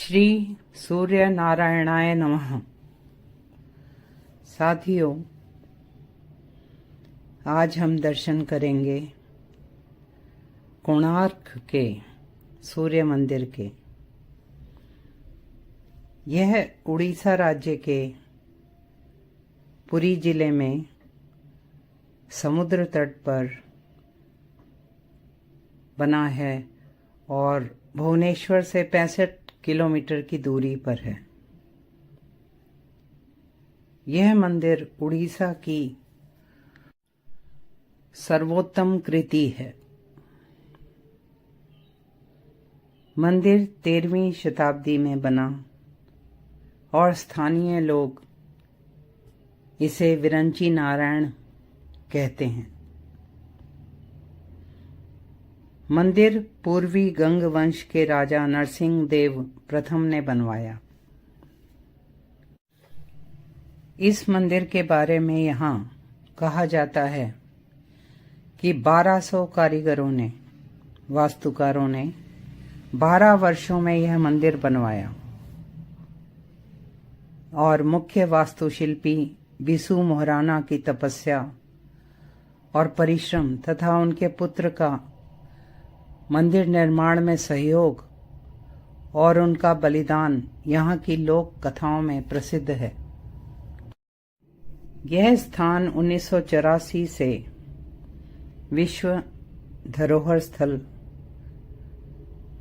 श्री सूर्य नारायणाय नमः। साथियों, आज हम दर्शन करेंगे कोणार्क के सूर्य मंदिर के। यह उड़ीसा राज्य के पुरी जिले में समुद्र तट पर बना है और भुवनेश्वर से 65 किलोमीटर की दूरी पर है। यह मंदिर उड़ीसा की सर्वोत्तम कृति है। मंदिर 13वीं शताब्दी में बना और स्थानीय लोग इसे विरंची नारायण कहते हैं। मंदिर पूर्वी गंग वंश के राजा नरसिंह देव प्रथम ने बनवाया। इस मंदिर के बारे में यहाँ कहा जाता है कि 1200 कारीगरों ने, वास्तुकारों ने 12 वर्षों में यह मंदिर बनवाया और मुख्य वास्तुशिल्पी बिसु मोहराना की तपस्या और परिश्रम तथा उनके पुत्र का मंदिर निर्माण में सहयोग और उनका बलिदान यहाँ की लोक कथाओं में प्रसिद्ध है। यह स्थान 1984 से विश्व धरोहर स्थल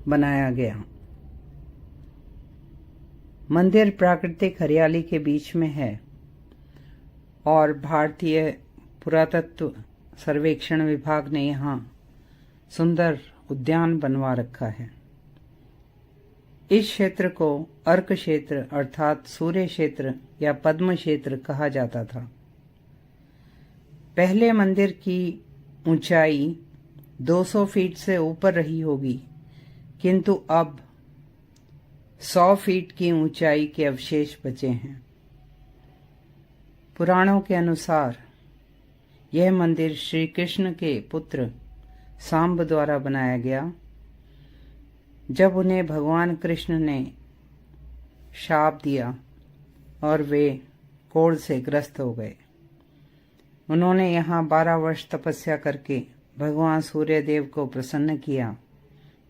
बनाया गया। मंदिर प्राकृतिक हरियाली के बीच में है और भारतीय पुरातत्व सर्वेक्षण विभाग ने यहाँ सुंदर उद्यान बनवा रखा है। इस क्षेत्र को अर्क क्षेत्र अर्थात सूर्य क्षेत्र या पद्म क्षेत्र कहा जाता था। पहले मंदिर की ऊंचाई 200 फीट से ऊपर रही होगी, किंतु अब 100 फीट की ऊंचाई के अवशेष बचे हैं। पुराणों के अनुसार यह मंदिर श्री कृष्ण के पुत्र सांब द्वारा बनाया गया। जब उन्हें भगवान कृष्ण ने शाप दिया और वे कोढ़ से ग्रस्त हो गए, उन्होंने यहाँ 12 वर्ष तपस्या करके भगवान सूर्यदेव को प्रसन्न किया,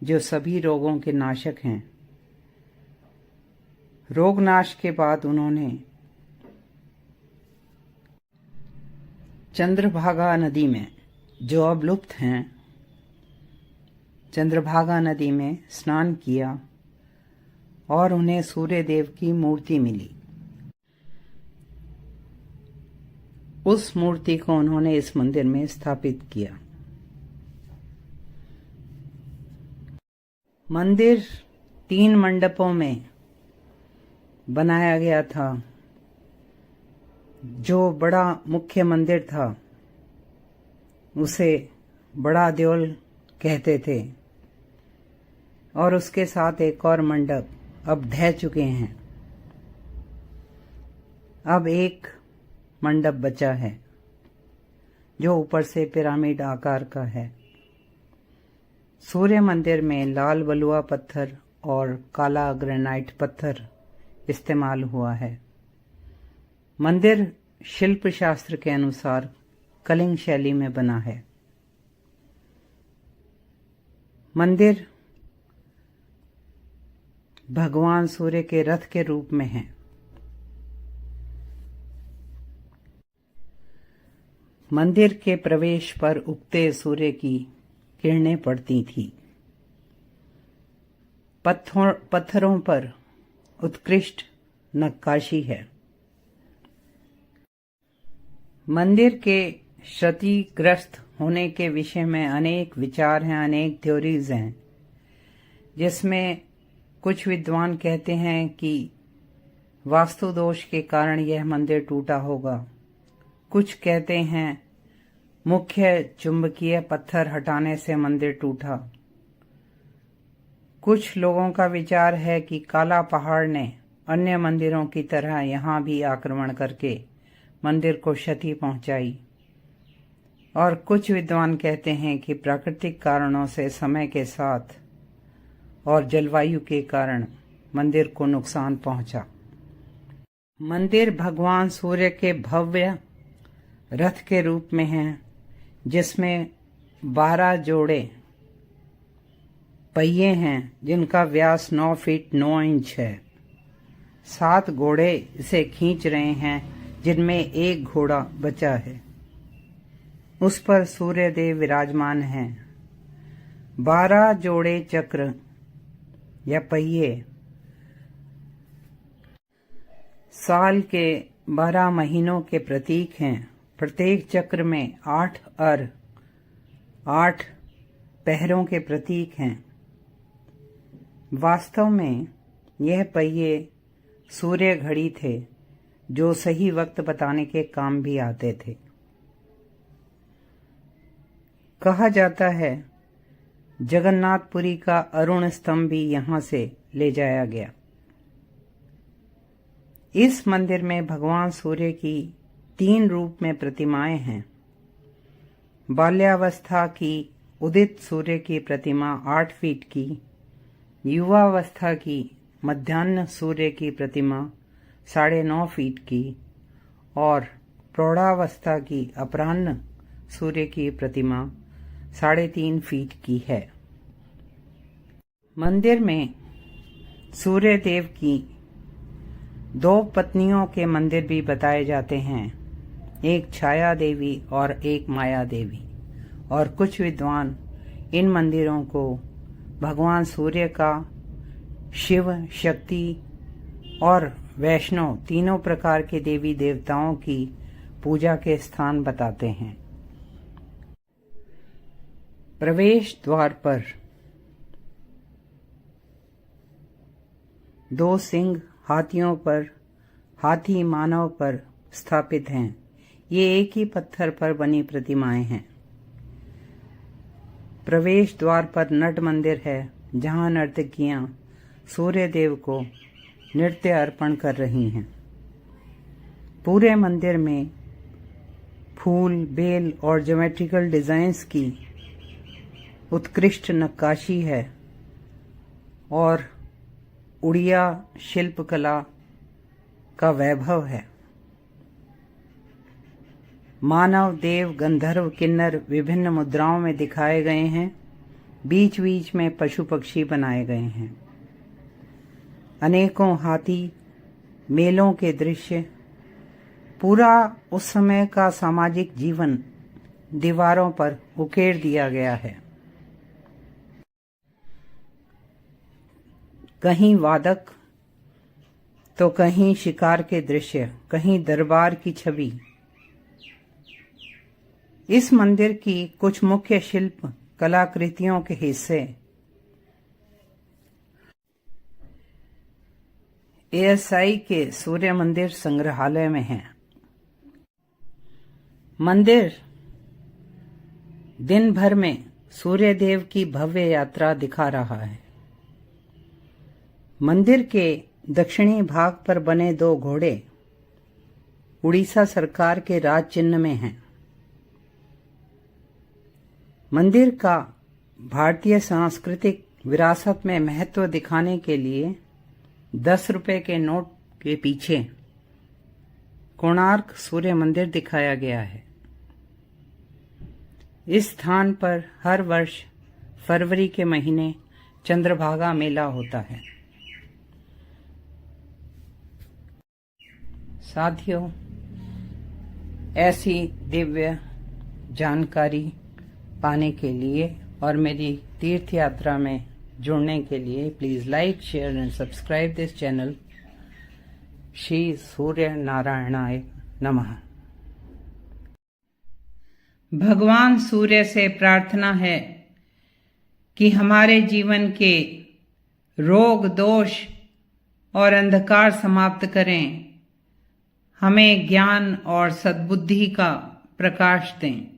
जो सभी रोगों के नाशक हैं। रोग नाश के बाद उन्होंने चंद्रभागा नदी में, जो अब लुप्त हैं, चंद्रभागा नदी में स्नान किया और उन्हें सूर्यदेव की मूर्ति मिली। उस मूर्ति को उन्होंने इस मंदिर में स्थापित किया। मंदिर 3 मंडपों में बनाया गया था। जो बड़ा मुख्य मंदिर था उसे बड़ा देवल कहते थे और उसके साथ एक और मंडप अब ढह चुके हैं। अब एक मंडप बचा है जो ऊपर से पिरामिड आकार का है। सूर्य मंदिर में लाल बलुआ पत्थर और काला ग्रेनाइट पत्थर इस्तेमाल हुआ है। मंदिर शिल्प शास्त्र के अनुसार कलिंग शैली में बना है। मंदिर भगवान सूर्य के रथ के रूप में है। मंदिर के प्रवेश पर उगते सूर्य की किरणें पड़ती थी। पत्थरों पर उत्कृष्ट नक्काशी है। मंदिर के क्षतिग्रस्त होने के विषय में अनेक विचार हैं, अनेक थ्योरीज हैं, जिसमें कुछ विद्वान कहते हैं कि वास्तु दोष के कारण यह मंदिर टूटा होगा। कुछ कहते हैं मुख्य चुंबकीय पत्थर हटाने से मंदिर टूटा। कुछ लोगों का विचार है कि काला पहाड़ ने अन्य मंदिरों की तरह यहाँ भी आक्रमण करके मंदिर को क्षति पहुंचाई। और कुछ विद्वान कहते हैं कि प्राकृतिक कारणों से समय के साथ और जलवायु के कारण मंदिर को नुकसान पहुंचा। मंदिर भगवान सूर्य के भव्य रथ के रूप में है, जिसमें 12 जोड़े पहिए हैं, जिनका व्यास 9 फीट 9 इंच है। 7 घोड़े इसे खींच रहे हैं, जिनमें एक घोड़ा बचा है। उस पर सूर्य देव विराजमान हैं। 12 जोड़े चक्र या पहिए साल के 12 महीनों के प्रतीक हैं। प्रत्येक चक्र में 8 पहरों के प्रतीक हैं। वास्तव में यह पहिए सूर्य घड़ी थे, जो सही वक्त बताने के काम भी आते थे। कहा जाता है जगन्नाथपुरी का अरुण स्तंभ भी यहां से ले जाया गया। इस मंदिर में भगवान सूर्य की 3 रूप में प्रतिमाएं हैं। बाल्यावस्था की उदित सूर्य की प्रतिमा 8 फीट की, युवावस्था की मध्याह्न सूर्य की प्रतिमा 9.5 फीट की और प्रौढ़ावस्था की अपराह्न सूर्य की प्रतिमा 3.5 फीट की है। मंदिर में सूर्य देव की 2 पत्नियों के मंदिर भी बताए जाते हैं, एक छाया देवी और एक माया देवी। और कुछ विद्वान इन मंदिरों को भगवान सूर्य का शिव, शक्ति और वैष्णव तीनों प्रकार के देवी देवताओं की पूजा के स्थान बताते हैं। प्रवेश द्वार पर 2 सिंह हाथियों पर, हाथी मानव पर स्थापित हैं। ये एक ही पत्थर पर बनी प्रतिमाएं हैं। प्रवेश द्वार पर नट मंदिर है, जहां नर्तकियां सूर्य देव को नृत्य अर्पण कर रही हैं। पूरे मंदिर में फूल, बेल और ज्योमेट्रिकल डिजाइन्स की उत्कृष्ट नक्काशी है और उड़िया शिल्पकला का वैभव है। मानव, देव, गंधर्व, किन्नर विभिन्न मुद्राओं में दिखाए गए हैं। बीच बीच में पशु पक्षी बनाए गए हैं। अनेकों हाथी, मेलों के दृश्य, पूरा उस समय का सामाजिक जीवन दीवारों पर उकेर दिया गया है। कहीं वादक तो कहीं शिकार के दृश्य, कहीं दरबार की छवि। इस मंदिर की कुछ मुख्य शिल्प कलाकृतियों के हिस्से ASI के सूर्य मंदिर संग्रहालय में हैं। मंदिर दिन भर में सूर्य देव की भव्य यात्रा दिखा रहा है। मंदिर के दक्षिणी भाग पर बने 2 घोड़े उड़ीसा सरकार के राज चिन्ह में हैं। मंदिर का भारतीय सांस्कृतिक विरासत में महत्व दिखाने के लिए 10 रुपए के नोट के पीछे कोणार्क सूर्य मंदिर दिखाया गया है। इस स्थान पर हर वर्ष फरवरी के महीने चंद्रभागा मेला होता है। साथियों, ऐसी दिव्य जानकारी पाने के लिए और मेरी तीर्थ यात्रा में जुड़ने के लिए please like, share and subscribe this channel. Shri सूर्य नारायणाय नमः। भगवान सूर्य से प्रार्थना है कि हमारे जीवन के रोग, दोष और अंधकार समाप्त करें, हमें ज्ञान और सद्बुद्धि का प्रकाश दें।